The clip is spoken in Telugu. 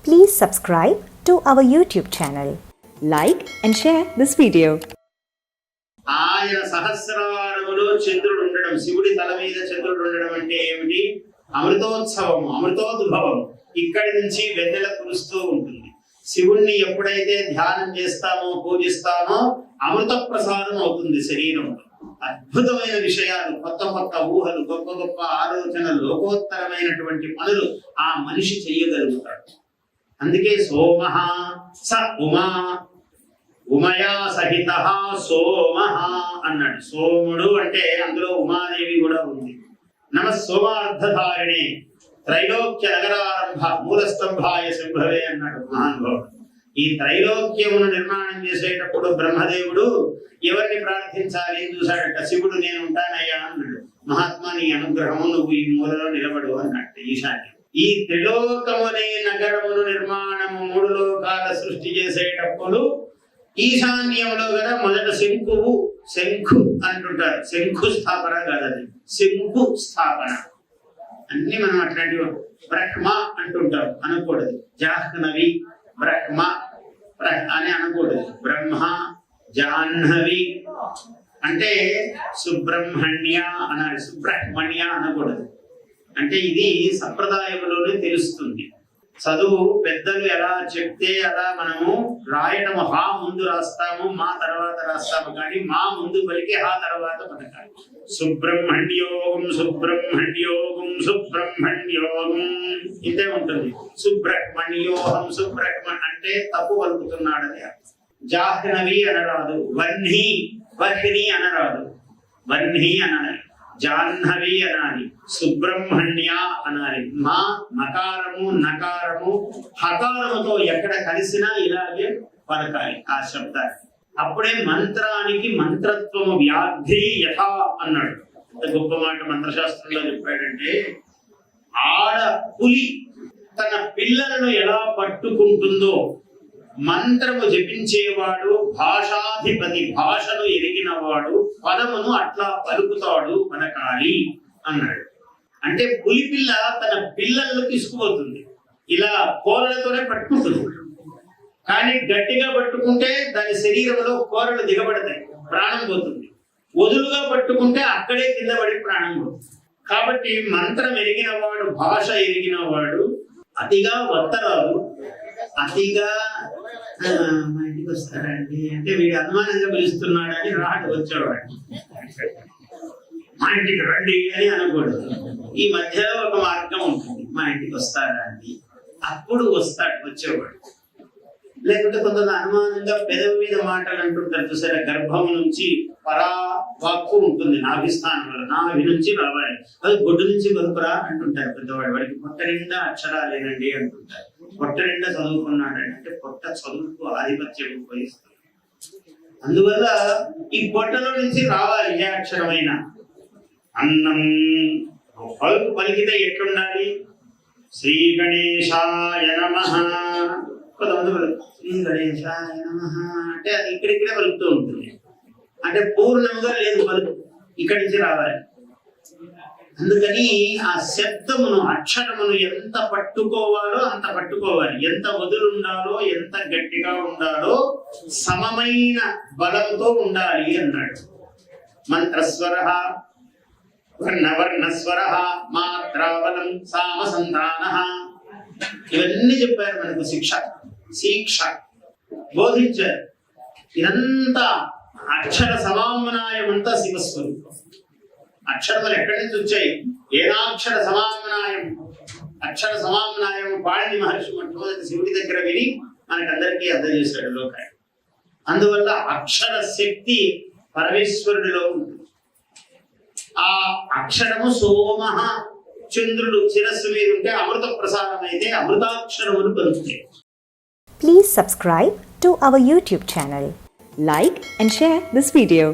Please subscribe to our YouTube channel. Like and share this video. ఆయన సహస్రారములో చంద్రుడు ఉండడం, శివుడి తల మీద చంద్రుడు ఉండడం అంటే ఏమిటి? అమృతోత్సవము, అమృతోద్భవం. ఇక్కడి నుంచి వెన్నెల కురుస్తూ ఉంటుంది. శివుణ్ణి ఎప్పుడైతే ధ్యానం చేస్తామో, పూజిస్తామో అమృత ప్రసాదం అవుతుంది శరీరంలో. అద్భుతమైన విషయాలు, కొత్త కొత్త ఊహలు, గొప్ప గొప్ప ఆలోచనలు, లోకోత్తరమైనటువంటి పనులు ఆ మనిషి చెయ్యగలుగుతాడు. అందుకే సోమః స ఉమా, ఉమయా సహిత సోమః అన్నాడు. సోముడు అంటే అందులో ఉమాదేవి కూడా ఉంది. నమ సోమార్థధారిణే త్రైలోక్య నగరారంభ మూలస్తంభాయ శంభవే అన్నాడు మహానుభావుడు. ఈ త్రైలోక్యమును నిర్మాణం చేసేటప్పుడు బ్రహ్మదేవుడు ఎవరిని ప్రార్థించాలి చూశాడట. శివుడు నేను ఉంటానయ్యా అన్నాడు. మహాత్మా నీ అనుగ్రహము, నువ్వు ఈ మూలలో నిలబడు అన్నట్టు ఈశాన్యం. ఈ త్రిలోకమునే నగరమును నిర్మాణము, మూడు లోకాల సృష్టి చేసేటప్పుడు ఈశాన్యంలో కదా మొదట శంకువు, శంఖు అంటుంటారు. శంఖు స్థాపన కాదది, శంకు స్థాపన. అన్ని మనం అట్లాంటి బ్రహ్మ అంటుంటాం, అనకూడదు. జాహ్నవి బ్రహ్మ అని అనకూడదు. బ్రహ్మ జాహ్నవి అంటే సుబ్రహ్మణ్య అనాలి, సుబ్రహ్మణ్య అనకూడదు. అంటే ఇది సంప్రదాయంలోనే తెలుస్తుంది. చదువు పెద్దలు ఎలా చెప్తే అలా మనము రాయటము. హా ముందు రాస్తాము, మా తర్వాత రాస్తాము, కానీ మా ముందు పలికి హా తర్వాత పలకాలి. సుబ్రహ్మణ్యోగం సుబ్రహ్మణ్యోగం సుబ్రహ్మణ్యోగం ఇంతే ఉంటుంది. సుబ్రహ్మణ్యోహం సుబ్రహ్మణ్ అంటే తప్పు పలుకుతున్నాడని అర్థం. జాహ్నవి అనరాదు, వహ్ని వహ్ని అనరాదు, వహ్ని అనాలి. జాహ్నవి అనాలి, సుబ్రహ్మణ్య అనాలి. మా మకారము నకారము హకారముతో ఎక్కడ కలిసినా ఇలాగే పలకాలి ఆ శబ్దాన్ని. అప్పుడే మంత్రానికి మంత్రత్వము వ్యాధి యథా అన్నాడు. ఎంత గొప్ప మాట మంత్రశాస్త్రంలో చెప్పాడంటే, ఆడ పులి తన పిల్లలను ఎలా పట్టుకుంటుందో మంత్రము జపించేవాడు భాషాధిపతి, భాషను ఎరిగినవాడు పదమును అట్లా పలుకుతాడు, పలకాలి అన్నాడు. అంటే పులి పిల్ల తన పిల్లలను తీసుకుపోతుంది, ఇలా కోరలతోనే పట్టుకుంటుంది. కానీ గట్టిగా పట్టుకుంటే దాని శరీరంలో కోరలు దిగబడతాయి, ప్రాణం పోతుంది. వదులుగా పట్టుకుంటే అక్కడే కింద పడి ప్రాణం పోతుంది. కాబట్టి మంత్రం ఎరిగినవాడు, భాష ఎరిగినవాడు అతిగా వత్తరాదు. అతిగా మా ఇంటికి వస్తారండి అంటే వీడు అనుమానంగా పిలుస్తున్నాడని రాడు వచ్చేవాడు. మా ఇంటికి రండి అని అనకూడదు. ఈ మధ్యలో ఒక మార్గం ఉంటుంది, మా ఇంటికి వస్తారా అండి, అప్పుడు వస్తాడు వచ్చేవాడు. లేకుంటే కొంత అనుమానంగా పెదవి మీద మాటలు అంటుంటారు చూసారా. గర్భం నుంచి పరా వాక్కు ఉంటుంది, నాభిస్థానంలో నాభి నుంచి రావాలి. అది గొడ్డు నుంచి పలుకురా అంటుంటారు పెద్దవాడు. వాడికి పొట్ట నిండా అక్షరాలేనండి అంటుంటారు. పొట్ట నిండా చదువుకున్నాడంటే పొట్ట చదువుకు ఆధిపత్యం వహిస్తుంది. అందువల్ల ఈ పొట్టలో నుంచి రావాలి ఏ అక్షరమైన. అన్నం పలుకు పలికితే ఎట్లుండాలి? శ్రీ గణేశాయ నమః. కొంతమంది శ్రీ గణేశాయ నమః అంటే అది ఇక్కడిక్కడే పలుకుతూ ఉంటుంది. అంటే పూర్ణంగా లేదు పలుకు, ఇక్కడి నుంచి రావాలి. అందుకని ఆ శబ్దమును, అక్షరమును ఎంత పట్టుకోవాలో అంత పట్టుకోవాలి. ఎంత వదులుండాలో, ఎంత గట్టిగా ఉండాలో సమమైన బలంతో ఉండాలి అన్నాడు. మంత్రస్వర వర్ణవర్ణస్వర మాత్రాబలం సామసంధాన, ఇవన్నీ చెప్పారు మనకు. శిక్ష బోధించారు. ఇదంతా అక్షర సమామ్నాయం అంతా శివస్వరూపం. అక్షరములు ఎక్కడి నుంచి వచ్చాయి? ఏనాక్షర సమామ్నాయం. అక్షర సమామ్నాయం పాణిని మహర్షి మొట్టమొదటి శివుడి దగ్గర విని మనకందరికీ అందజేశాడు లోకాన్ని. అందువల్ల అక్షర శక్తి పరమేశ్వరుడిలో ఉంటుంది. ఆ అక్షరము సోమః, చంద్రుడు శిరస్సు మీద ఉంటే అమృత ప్రసాదం అయితే అమృతాక్షరములు పలుకుతాయి. Please subscribe to our YouTube channel. Like and share this video.